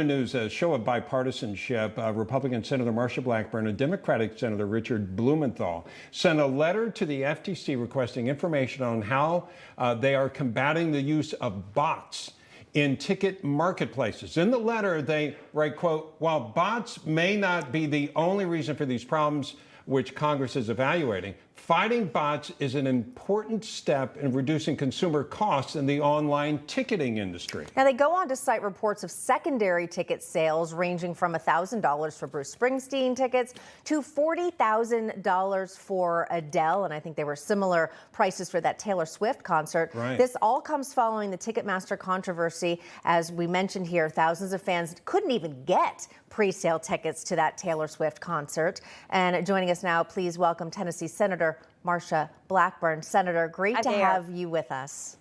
News, a show of bipartisanship. Republican Senator Marsha Blackburn and Democratic Senator Richard Blumenthal sent a letter to the FTC requesting information on how they are combating the use of bots in ticket marketplaces. In the letter, they write, quote, "While bots may not be the only reason for these problems which Congress is evaluating, fighting bots is an important step in reducing consumer costs in the online ticketing industry." Now, they go on to cite reports of secondary ticket sales ranging from $1,000 for Bruce Springsteen tickets to $40,000 for Adele. And I think they were similar prices for that Taylor Swift concert. Right. This all comes following the Ticketmaster controversy. As we mentioned here, thousands of fans couldn't even get pre-sale tickets to that Taylor Swift concert. And joining us now, please welcome Tennessee Senator Marsha Blackburn. Senator, great to have you with us.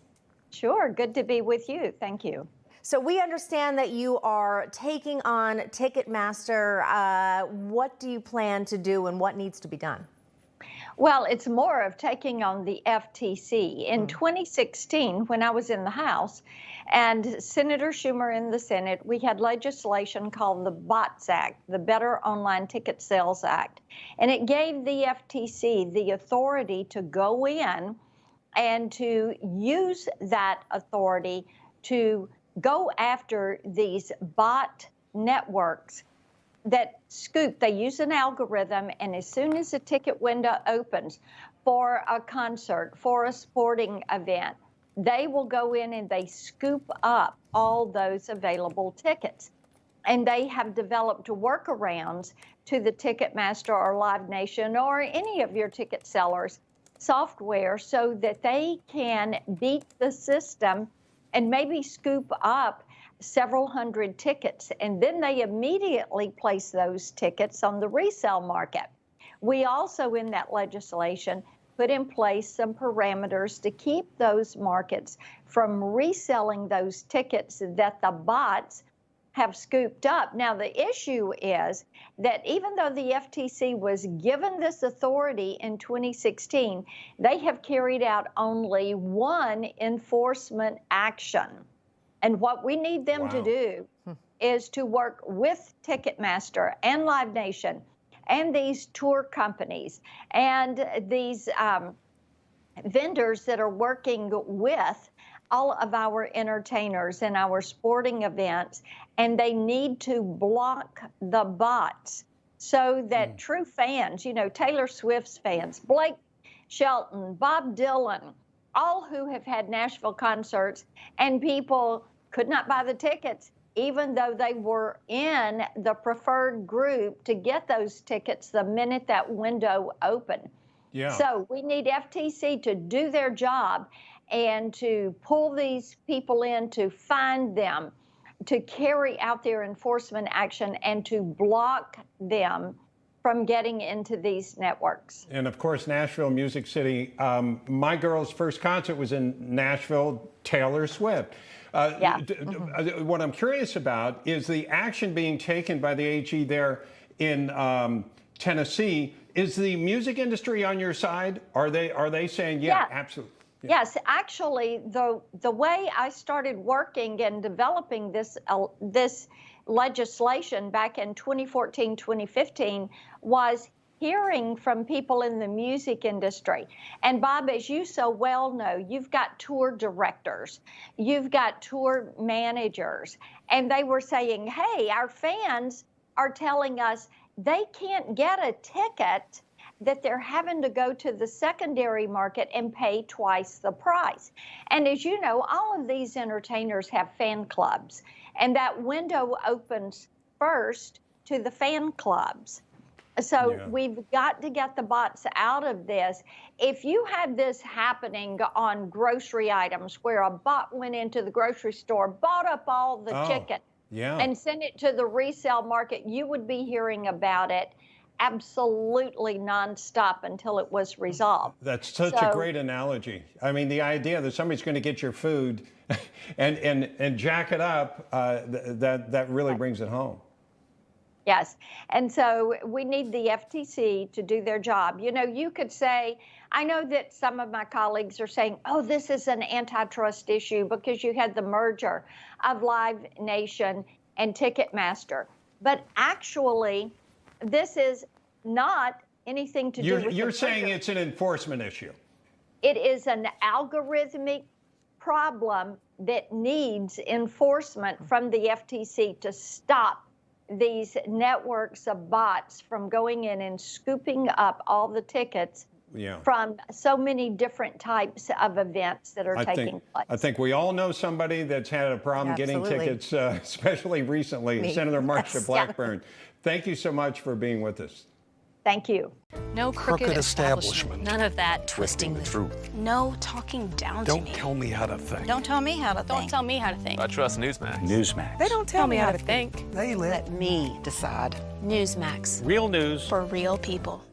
Sure, good to be with you. Thank you. So we understand that you are taking on Ticketmaster. What do you plan to do and what needs to be done? Well, it's more of taking on the FTC. In 2016, when I was in the House and Senator Schumer in the Senate, we had legislation called the BOTS Act, the Better Online Ticket Sales Act. And it gave the FTC the authority to go in and to use that authority to go after these bot networks that scoop. They use an algorithm, and as soon as a ticket window opens for a concert, for a sporting event, they will go in and they scoop up all those available tickets. And they have developed workarounds to the Ticketmaster or Live Nation or any of your ticket sellers software so that they can beat the system and maybe scoop up several hundred tickets, and then they immediately place those tickets on the resale market. We also, in that legislation, put in place some parameters to keep those markets from reselling those tickets that the bots have scooped up. Now, the issue is that even though the FTC was given this authority in 2016, they have carried out only one enforcement action. And what we need them to do is to work with Ticketmaster and Live Nation and these tour companies and these vendors that are working with all of our entertainers and our sporting events, and they need to block the bots so that true fans, you know, Taylor Swift's fans, Blake Shelton, Bob Dylan, all who have had Nashville concerts, and people could not buy the tickets, even though they were in the preferred group to get those tickets the minute that window opened. Yeah. So we need FTC to do their job and to pull these people in, to find them, to carry out their enforcement action, and to block them from getting into these networks. And of course, Nashville, Music City. My girl's first concert was in Nashville, Taylor Swift. What I'm curious about is the action being taken by the AG there in Tennessee. Is the music industry on your side? Are they saying, yeah. Absolutely? Yeah. Yes, actually, the way I started working and developing this legislation back in 2014, 2015 was hearing from people in the music industry. And Bob, as you so well know, you've got tour directors, you've got tour managers, and they were saying, hey, our fans are telling us they can't get a ticket, that they're having to go to the secondary market and pay twice the price. And as you know, all of these entertainers have fan clubs, and that window opens first to the fan clubs. So we've got to get the bots out of this. If you had this happening on grocery items where a bot went into the grocery store, bought up all the chicken, and sent it to the resale market, you would be hearing about it absolutely nonstop until it was resolved. That's such a great analogy. I mean, the idea that somebody's going to get your food and jack it up, that really brings it home. Yes. And so we need the FTC to do their job. You know, you could say, I know that some of my colleagues are saying, oh, this is an antitrust issue because you had the merger of Live Nation and Ticketmaster. But actually, this is not anything to do with You're the saying merger. it's an enforcement issue. It is an algorithmic problem that needs enforcement from the FTC to stop these networks of bots from going in and scooping up all the tickets from so many different types of events that are taking place. I think we all know somebody that's had a problem getting tickets, especially recently. Senator Marsha Blackburn, thank you so much for being with us. Thank you. No crooked establishment. None of that twisting the truth. No talking down to me. Don't tell me how to think. Don't tell me how to think. Don't tell me how to think. I trust Newsmax. Newsmax. They don't tell me how to think. They let me decide. Newsmax. Real news For real people.